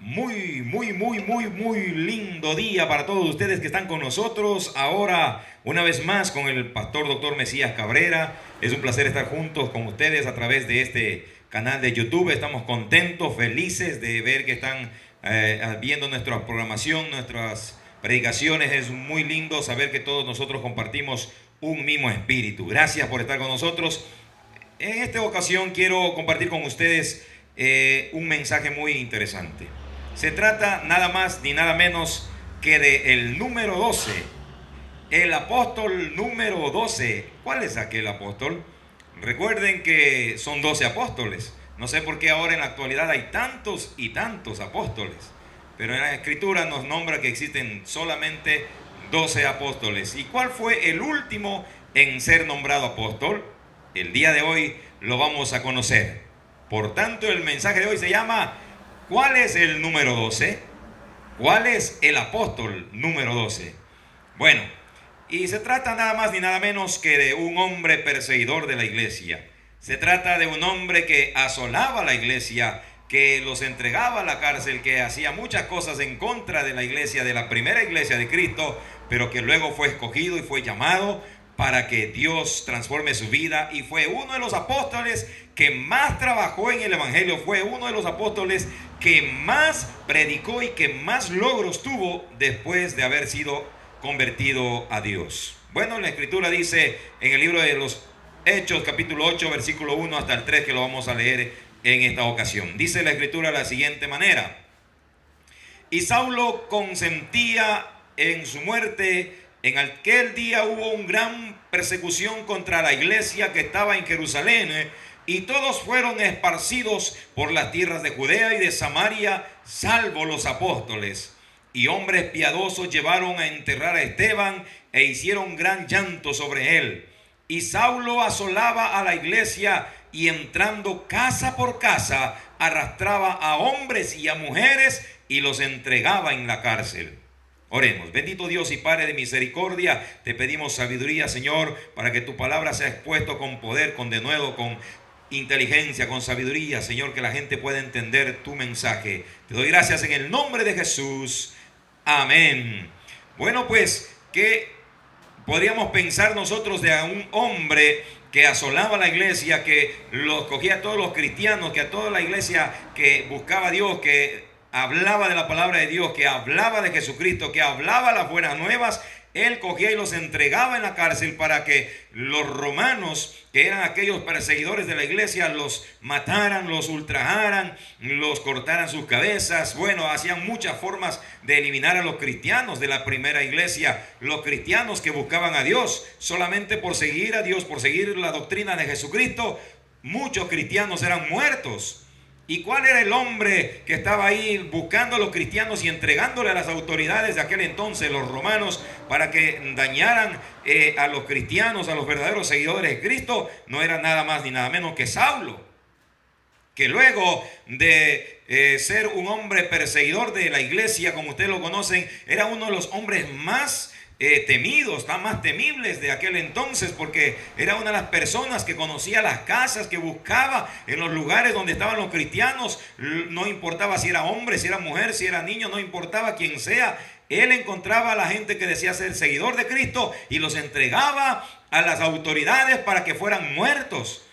Muy lindo día para todos ustedes que están con nosotros. Ahora, una vez más, con el pastor doctor Mesías Cabrera. Es un placer estar juntos con ustedes a través de este canal de YouTube. Estamos contentos, felices de ver que están viendo nuestra programación, nuestras predicaciones. Es muy lindo saber que todos nosotros compartimos un mismo espíritu. Gracias por estar con nosotros. En esta ocasión quiero compartir con ustedes un mensaje muy interesante. Se trata nada más ni nada menos que de el número 12, el apóstol número 12. ¿Cuál es aquel apóstol? Recuerden que son 12 apóstoles. No sé por qué ahora en la actualidad hay tantos y tantos apóstoles, pero en la escritura nos nombra que existen solamente 12 apóstoles. ¿Y cuál fue el último en ser nombrado apóstol? El día de hoy lo vamos a conocer. Por tanto, el mensaje de hoy se llama ¿cuál es el número 12? ¿Cuál es el apóstol número 12? Bueno, y se trata nada más ni nada menos que de un hombre perseguidor de la iglesia. Se trata de un hombre que asolaba la iglesia, que los entregaba a la cárcel, que hacía muchas cosas en contra de la iglesia, de la primera iglesia de Cristo, pero que luego fue escogido y fue llamado para que Dios transforme su vida, y fue uno de los apóstoles que más trabajó en el evangelio, fue uno de los apóstoles que más predicó y que más logros tuvo después de haber sido convertido a Dios. Bueno, la escritura dice en el libro de los Hechos, capítulo 8, versículo 1 hasta el 3, que lo vamos a leer en esta ocasión. Dice la escritura de la siguiente manera: y Saulo consentía en su muerte. En aquel día hubo una gran persecución contra la iglesia que estaba en Jerusalén, y todos fueron esparcidos por las tierras de Judea y de Samaria, salvo los apóstoles. Y hombres piadosos llevaron a enterrar a Esteban e hicieron gran llanto sobre él. Y Saulo asolaba a la iglesia, y entrando casa por casa arrastraba a hombres y a mujeres y los entregaba en la cárcel. Oremos. Bendito Dios y Padre de misericordia, te pedimos sabiduría, Señor, para que tu palabra sea expuesto con poder, con denuedo, con inteligencia, con sabiduría, Señor, que la gente pueda entender tu mensaje. Te doy gracias en el nombre de Jesús. Amén. Bueno, pues, ¿qué podríamos pensar nosotros de un hombre que asolaba la iglesia, que los cogía a todos los cristianos, que a toda la iglesia que buscaba a Dios, que hablaba de la palabra de Dios, que hablaba de Jesucristo, que hablaba las buenas nuevas? Él cogía y los entregaba en la cárcel para que los romanos, que eran aquellos perseguidores de la iglesia, los mataran, los ultrajaran, los cortaran sus cabezas. Bueno, hacían muchas formas de eliminar a los cristianos de la primera iglesia. Los cristianos que buscaban a Dios solamente por seguir a Dios, por seguir la doctrina de Jesucristo, muchos cristianos eran muertos. ¿Y cuál era el hombre que estaba ahí buscando a los cristianos y entregándole a las autoridades de aquel entonces, los romanos, para que dañaran a los cristianos, a los verdaderos seguidores de Cristo? No era nada más ni nada menos que Saulo, que luego de ser un hombre perseguidor de la iglesia, como ustedes lo conocen, era uno de los hombres más temidos, más temibles de aquel entonces, porque era una de las personas que conocía las casas, que buscaba en los lugares donde estaban los cristianos. No importaba si era hombre, si era mujer, si era niño, no importaba quién sea. Él encontraba a la gente que decía ser seguidor de Cristo y los entregaba a las autoridades para que fueran muertos.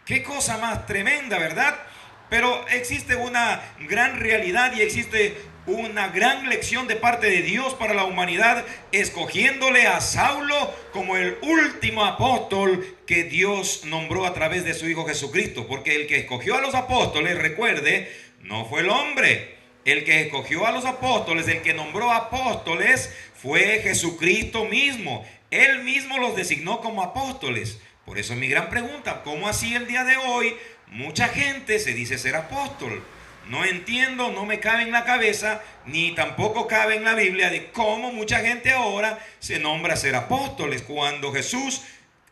Qué cosa más tremenda, ¿verdad? Pero existe una gran realidad y existe una gran lección de parte de Dios para la humanidad, escogiéndole a Saulo como el último apóstol que Dios nombró a través de su Hijo Jesucristo. Porque el que escogió a los apóstoles, recuerde, no fue el hombre. El que escogió a los apóstoles, el que nombró apóstoles, fue Jesucristo mismo. Él mismo los designó como apóstoles. Por eso es mi gran pregunta: ¿cómo así el día de hoy mucha gente se dice ser apóstol? No entiendo, no me cabe en la cabeza, ni tampoco cabe en la Biblia, de cómo mucha gente ahora se nombra ser apóstoles, cuando Jesús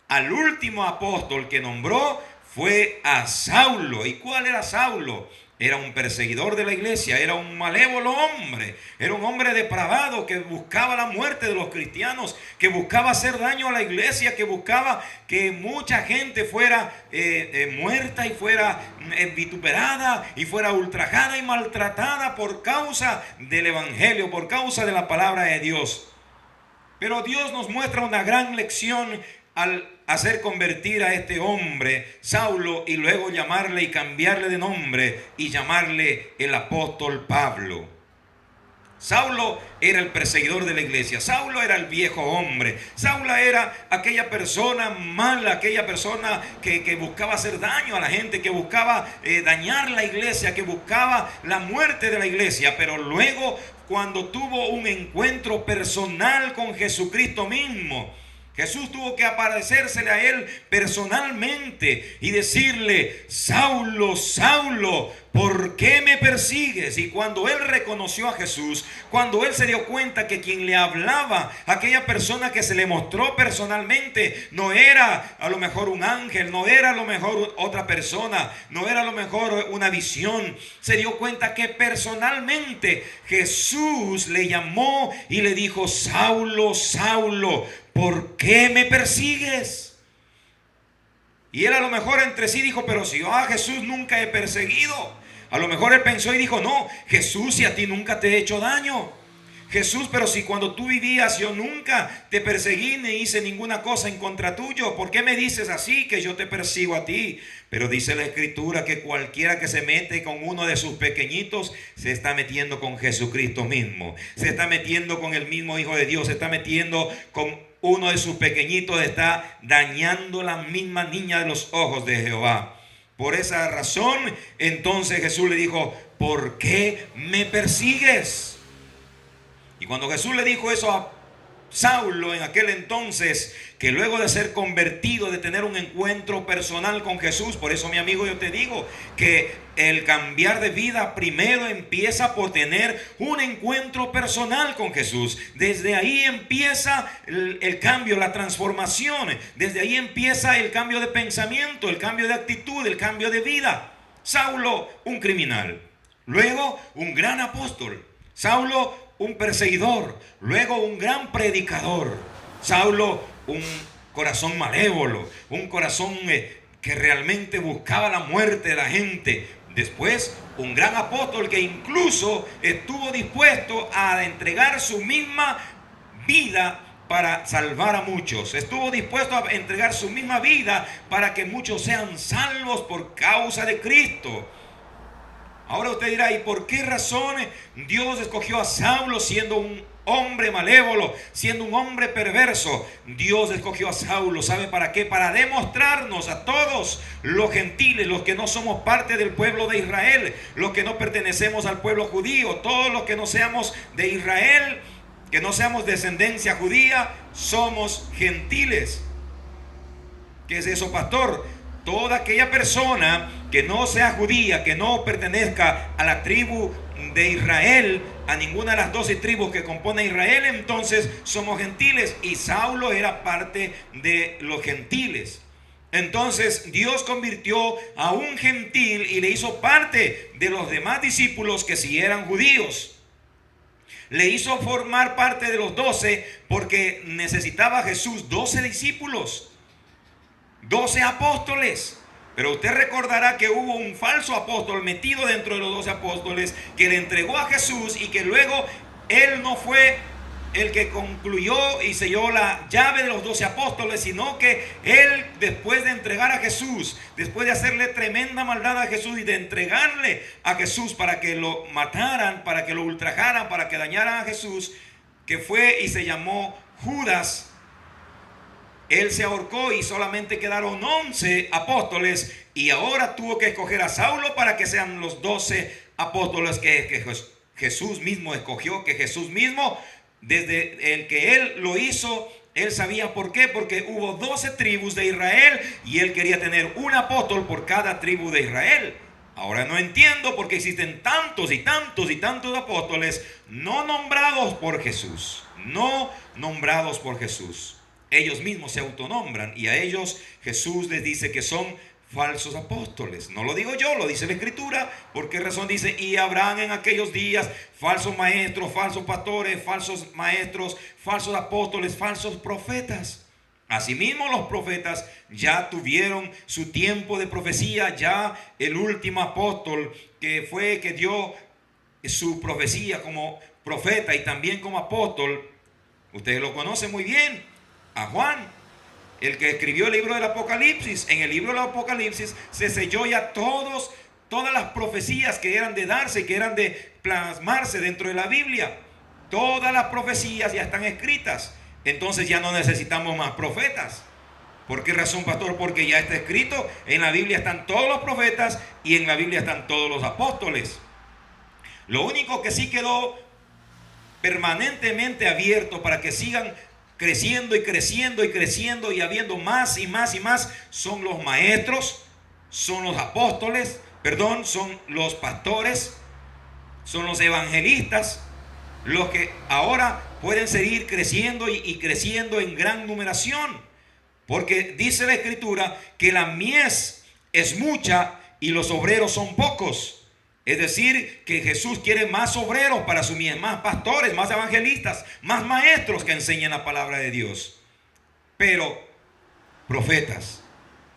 al último apóstol que nombró fue a Saulo. ¿Y cuál era Saulo? Era un perseguidor de la iglesia, era un malévolo hombre, era un hombre depravado que buscaba la muerte de los cristianos, que buscaba hacer daño a la iglesia, que buscaba que mucha gente fuera muerta y fuera vituperada y fuera ultrajada y maltratada por causa del evangelio, por causa de la palabra de Dios. Pero Dios nos muestra una gran lección al hacer convertir a este hombre, Saulo, y luego llamarle y cambiarle de nombre y llamarle el apóstol Pablo. Saulo era el perseguidor de la iglesia. Saulo era el viejo hombre. Saulo era aquella persona mala, aquella persona que buscaba hacer daño a la gente, que buscaba dañar la iglesia, que buscaba la muerte de la iglesia. Pero luego, cuando tuvo un encuentro personal con Jesucristo mismo, Jesús tuvo que aparecérsele a él personalmente y decirle: Saulo, Saulo, ¿por qué me persigues? Y cuando él reconoció a Jesús, cuando él se dio cuenta que quien le hablaba, aquella persona que se le mostró personalmente, no era a lo mejor un ángel, no era a lo mejor otra persona, no era a lo mejor una visión, se dio cuenta que personalmente Jesús le llamó y le dijo: Saulo, Saulo, ¿por qué me persigues? Y él a lo mejor entre sí dijo: pero si yo a Jesús nunca he perseguido. A lo mejor él pensó y dijo: no, Jesús, si a ti nunca te he hecho daño. Jesús, pero si cuando tú vivías yo nunca te perseguí ni hice ninguna cosa en contra tuyo, ¿por qué me dices así que yo te persigo a ti? Pero dice la Escritura que cualquiera que se mete con uno de sus pequeñitos se está metiendo con Jesucristo mismo, se está metiendo con el mismo Hijo de Dios, se está metiendo con uno de sus pequeñitos, está dañando la misma niña de los ojos de Jehová. Por esa razón, entonces Jesús le dijo: ¿por qué me persigues? Y cuando Jesús le dijo eso a Saulo en aquel entonces, que luego de ser convertido, de tener un encuentro personal con Jesús, por eso, mi amigo, yo te digo que el cambiar de vida primero empieza por tener un encuentro personal con Jesús. Desde ahí empieza el cambio, la transformación. Desde ahí empieza el cambio de pensamiento, el cambio de actitud, el cambio de vida. Saulo, un criminal. Luego, un gran apóstol. Saulo, un perseguidor. Luego, un gran predicador. Saulo, un corazón malévolo, un corazón que realmente buscaba la muerte de la gente. Después, un gran apóstol que incluso estuvo dispuesto a entregar su misma vida para salvar a muchos. Estuvo dispuesto a entregar su misma vida para que muchos sean salvos por causa de Cristo. Ahora usted dirá: ¿y por qué razones Dios escogió a Saulo siendo un hombre malévolo, siendo un hombre perverso? Dios escogió a Saulo, ¿sabe para qué? Para demostrarnos a todos los gentiles, los que no somos parte del pueblo de Israel, los que no pertenecemos al pueblo judío, todos los que no seamos de Israel, que no seamos descendencia judía, somos gentiles. ¿Qué es eso, pastor? Toda aquella persona que no sea judía, que no pertenezca a la tribu de Israel, a ninguna de las 12 tribus que componen Israel, entonces somos gentiles. Y Saulo era parte de los gentiles. Entonces Dios convirtió a un gentil y le hizo parte de los demás discípulos que sí eran judíos. Le hizo formar parte de los 12 porque necesitaba Jesús 12 discípulos, 12 apóstoles. Pero usted recordará que hubo un falso apóstol metido dentro de los 12 apóstoles que le entregó a Jesús, y que luego él no fue el que concluyó y selló la llave de los 12 apóstoles, sino que él, después de entregar a Jesús, después de hacerle tremenda maldad a Jesús y de entregarle a Jesús para que lo mataran, para que lo ultrajaran, para que dañaran a Jesús, que fue y se llamó Judas, él se ahorcó y solamente quedaron 11 apóstoles, y ahora tuvo que escoger a Saulo para que sean los 12 apóstoles que Jesús mismo escogió, que Jesús mismo, desde el que él lo hizo, él sabía por qué, porque hubo 12 tribus de Israel y él quería tener un apóstol por cada tribu de Israel. Ahora no entiendo por qué existen tantos y tantos y tantos apóstoles no nombrados por Jesús, no nombrados por Jesús. Ellos mismos se autonombran y a ellos Jesús les dice que son falsos apóstoles. No lo digo yo, lo dice la Escritura. ¿Por qué razón dice? Y habrán en aquellos días falsos maestros, falsos pastores, falsos maestros, falsos apóstoles, falsos profetas. Asimismo, los profetas ya tuvieron su tiempo de profecía. Ya el último apóstol que dio su profecía como profeta y también como apóstol, ustedes lo conocen muy bien, a Juan, el que escribió el libro del Apocalipsis. En el libro del Apocalipsis se selló ya todas las profecías que eran de darse y que eran de plasmarse dentro de la Biblia. Todas las profecías ya están escritas. Entonces ya no necesitamos más profetas. ¿Por qué razón, pastor? Porque ya está escrito. En la Biblia están todos los profetas y en la Biblia están todos los apóstoles. Lo único que sí quedó permanentemente abierto para que sigan creciendo y creciendo y creciendo y habiendo más y más y más son los maestros, son los apóstoles, son los pastores, son los evangelistas, los que ahora pueden seguir creciendo y creciendo en gran numeración, porque dice la Escritura que la mies es mucha y los obreros son pocos. Es decir, que Jesús quiere más obreros para su mies, más pastores, más evangelistas, más maestros que enseñen la palabra de Dios. Pero profetas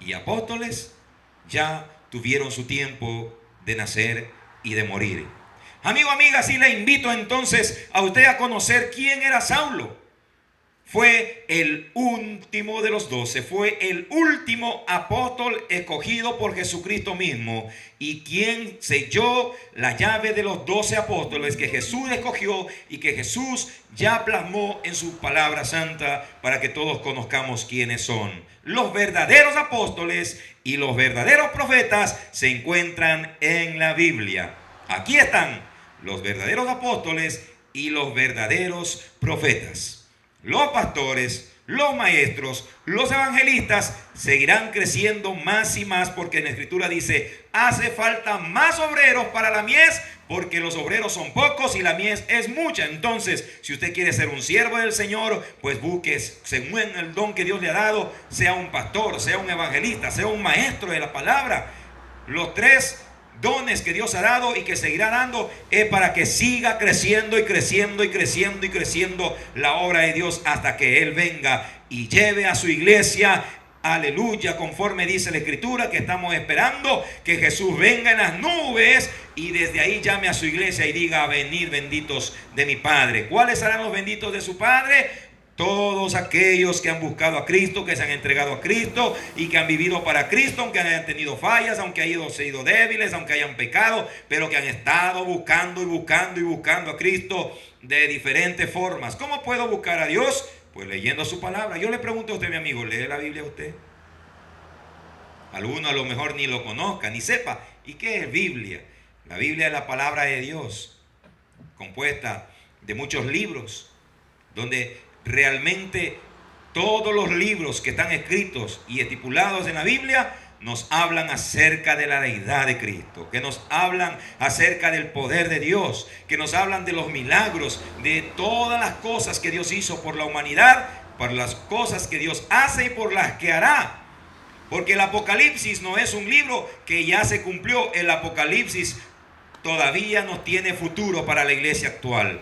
y apóstoles ya tuvieron su tiempo de nacer y de morir. Amigo, amiga, sí le invito entonces a usted a conocer quién era Saulo. Fue el último de los 12, fue el último apóstol escogido por Jesucristo mismo, y quien selló la llave de los 12 apóstoles que Jesús escogió y que Jesús ya plasmó en su palabra santa para que todos conozcamos quiénes son. Los verdaderos apóstoles y los verdaderos profetas se encuentran en la Biblia. Aquí están los verdaderos apóstoles y los verdaderos profetas. Los pastores, los maestros, los evangelistas seguirán creciendo más y más, porque en la Escritura dice: hace falta más obreros para la mies, porque los obreros son pocos y la mies es mucha. Entonces, si usted quiere ser un siervo del Señor, pues busque, según el don que Dios le ha dado, sea un pastor, sea un evangelista, sea un maestro de la palabra. Los tres dones que Dios ha dado y que seguirá dando es para que siga creciendo y creciendo y creciendo y creciendo la obra de Dios hasta que Él venga y lleve a su iglesia, aleluya, conforme dice la Escritura, que estamos esperando que Jesús venga en las nubes y desde ahí llame a su iglesia y diga: venid benditos de mi Padre. ¿Cuáles serán los benditos de su Padre? Todos aquellos que han buscado a Cristo, que se han entregado a Cristo y que han vivido para Cristo, aunque hayan tenido fallas, aunque hayan sido débiles, aunque hayan pecado, pero que han estado buscando y buscando y buscando a Cristo de diferentes formas. ¿Cómo puedo buscar a Dios? Pues leyendo su palabra. Yo le pregunto a usted, mi amigo, ¿lee la Biblia usted? Alguno a lo mejor ni lo conozca, ni sepa. ¿Y qué es Biblia? La Biblia es la palabra de Dios, compuesta de muchos libros, donde realmente todos los libros que están escritos y estipulados en la Biblia nos hablan acerca de la deidad de Cristo, que nos hablan acerca del poder de Dios, que nos hablan de los milagros, de todas las cosas que Dios hizo por la humanidad, por las cosas que Dios hace y por las que hará. Porque el Apocalipsis no es un libro que ya se cumplió. El Apocalipsis todavía no tiene futuro para la iglesia actual.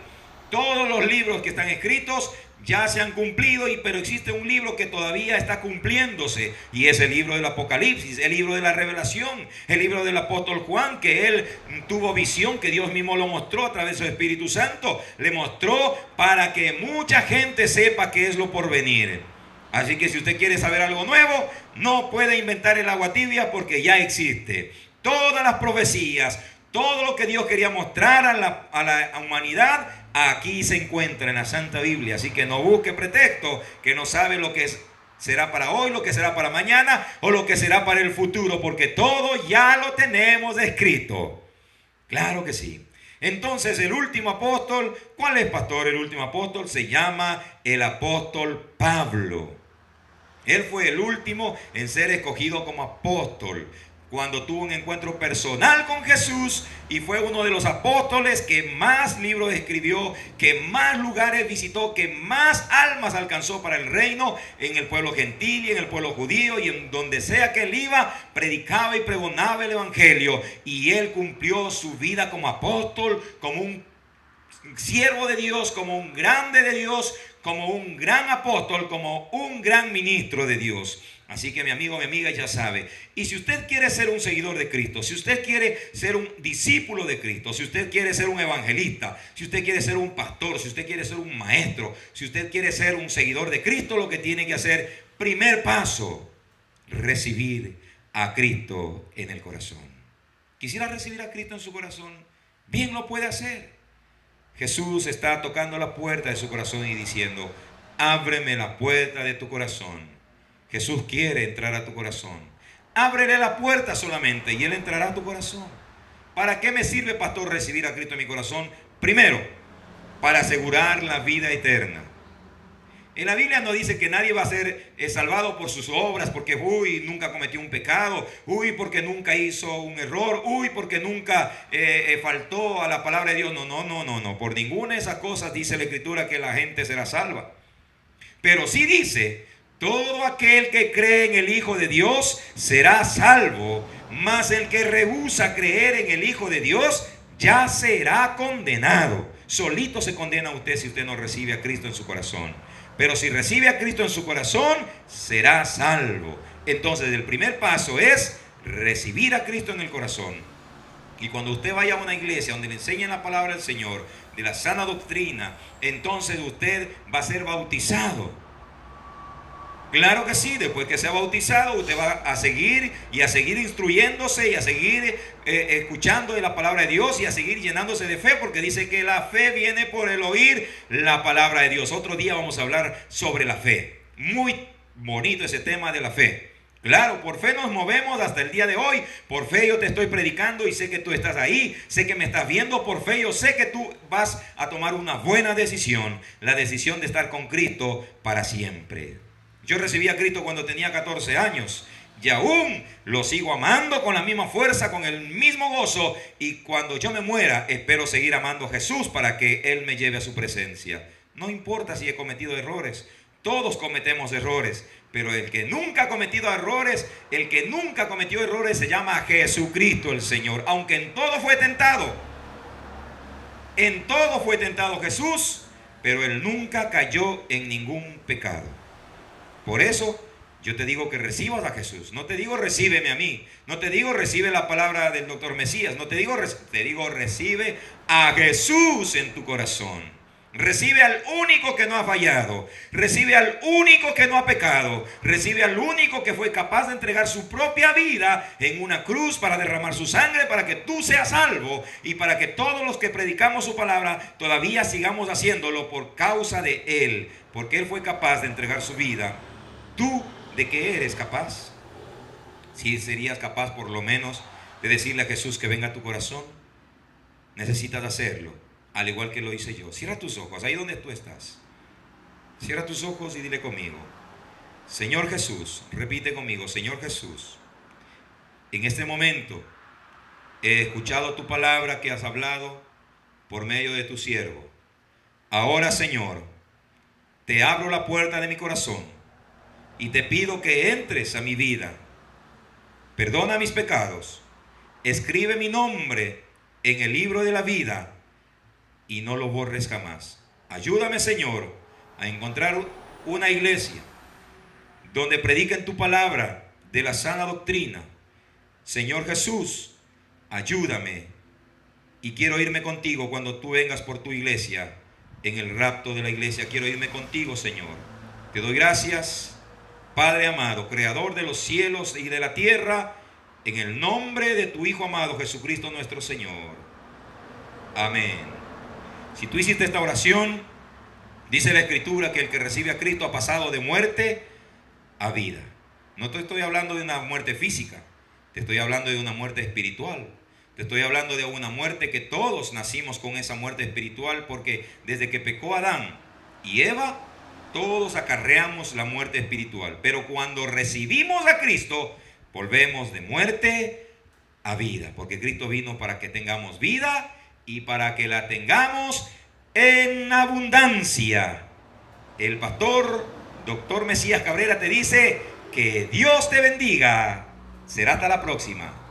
Todos los libros que están escritos ya se han cumplido, pero existe un libro que todavía está cumpliéndose, y es el libro del Apocalipsis, el libro de la revelación, el libro del apóstol Juan, que él tuvo visión, que Dios mismo lo mostró a través de su Espíritu Santo, le mostró para que mucha gente sepa qué es lo por venir. Así que si usted quiere saber algo nuevo, no puede inventar el agua tibia, porque ya existe. Todas las profecías, todo lo que Dios quería mostrar a la humanidad, aquí se encuentra en la Santa Biblia. Así que no busque pretexto, que no sabe lo que será para hoy, lo que será para mañana o lo que será para el futuro, porque todo ya lo tenemos escrito. Claro que sí. Entonces el último apóstol, ¿cuál es, pastor? El último apóstol se llama el apóstol Pablo. Él fue el último en ser escogido como apóstol. cuando tuvo un encuentro personal con Jesús y fue uno de los apóstoles que más libros escribió, que más lugares visitó, que más almas alcanzó para el reino en el pueblo gentil y en el pueblo judío, y en donde sea que él iba, predicaba y pregonaba el evangelio, y él cumplió su vida como apóstol, como un siervo de Dios, como un grande de Dios, como un gran apóstol, como un gran ministro de Dios. Así que mi amigo, mi amiga ya sabe. Y si usted quiere ser un seguidor de Cristo, si usted quiere ser un discípulo de Cristo, si usted quiere ser un evangelista, si usted quiere ser un pastor, si usted quiere ser un maestro, si usted quiere ser un seguidor de Cristo, lo que tiene que hacer, primer paso, recibir a Cristo en el corazón. ¿Quisiera recibir a Cristo en su corazón? Bien lo puede hacer. Jesús está tocando la puerta de su corazón y diciendo: ábreme la puerta de tu corazón. Jesús quiere entrar a tu corazón. Ábrele la puerta solamente y Él entrará a tu corazón. ¿Para qué me sirve, pastor, recibir a Cristo en mi corazón? Primero, para asegurar la vida eterna. En la Biblia no dice que nadie va a ser salvado por sus obras, porque nunca cometió un pecado, porque nunca hizo un error, porque nunca faltó a la palabra de Dios. No. Por ninguna de esas cosas dice la Escritura que la gente será salva. Pero sí dice: todo aquel que cree en el Hijo de Dios será salvo, mas el que rehúsa creer en el Hijo de Dios ya será condenado. Solito se condena a usted si usted no recibe a Cristo en su corazón. Pero si recibe a Cristo en su corazón, será salvo. Entonces el primer paso es recibir a Cristo en el corazón. Y cuando usted vaya a una iglesia donde le enseñen la palabra del Señor, de la sana doctrina, entonces usted va a ser bautizado. Claro que sí, después que sea bautizado, usted va a seguir instruyéndose y a seguir escuchando de la palabra de Dios y a seguir llenándose de fe, porque dice que la fe viene por el oír la palabra de Dios. Otro día vamos a hablar sobre la fe. Muy bonito ese tema de la fe. Claro, por fe nos movemos hasta el día de hoy. Por fe yo te estoy predicando y sé que tú estás ahí. Sé que me estás viendo. Por fe yo sé que tú vas a tomar una buena decisión. La decisión de estar con Cristo para siempre. Yo recibí a Cristo cuando tenía 14 años y aún lo sigo amando con la misma fuerza, con el mismo gozo, y cuando yo me muera espero seguir amando a Jesús para que Él me lleve a su presencia. No importa si he cometido errores, todos cometemos errores, pero el que nunca ha cometido errores, se llama Jesucristo el Señor, aunque en todo fue tentado. En todo fue tentado Jesús, pero Él nunca cayó en ningún pecado. Por eso yo te digo que recibas a Jesús. No te digo recíbeme a mí. No te digo recibe la palabra del doctor Mesías. No te digo recibe a Jesús en tu corazón. Recibe al único que no ha fallado. Recibe al único que no ha pecado. Recibe al único que fue capaz de entregar su propia vida en una cruz para derramar su sangre para que tú seas salvo y para que todos los que predicamos su palabra todavía sigamos haciéndolo por causa de Él. Porque Él fue capaz de entregar su vida. ¿Tú de qué eres capaz? Si serías capaz por lo menos de decirle a Jesús que venga a tu corazón, necesitas hacerlo, al igual que lo hice yo. Cierra tus ojos, ahí donde tú estás. Cierra tus ojos y dile conmigo: Señor Jesús, repite conmigo: Señor Jesús, en este momento he escuchado tu palabra que has hablado por medio de tu siervo. Ahora, Señor, te abro la puerta de mi corazón y te pido que entres a mi vida. Perdona mis pecados. Escribe mi nombre en el libro de la vida y no lo borres jamás. Ayúdame, Señor, a encontrar una iglesia donde prediquen tu palabra de la sana doctrina. Señor Jesús, ayúdame. Y quiero irme contigo cuando tú vengas por tu iglesia. En el rapto de la iglesia quiero irme contigo, Señor. Te doy gracias, Padre amado, creador de los cielos y de la tierra, en el nombre de tu Hijo amado Jesucristo nuestro Señor. Amén. Si tú hiciste esta oración, dice la Escritura que el que recibe a Cristo ha pasado de muerte a vida. No te estoy hablando de una muerte física, te estoy hablando de una muerte espiritual. Te estoy hablando de una muerte que todos nacimos con esa muerte espiritual, porque desde que pecó Adán y Eva, todos acarreamos la muerte espiritual. Pero cuando recibimos a Cristo, volvemos de muerte a vida, porque Cristo vino para que tengamos vida y para que la tengamos en abundancia. El pastor Dr. Mesías Cabrera te dice que Dios te bendiga. Será hasta la próxima.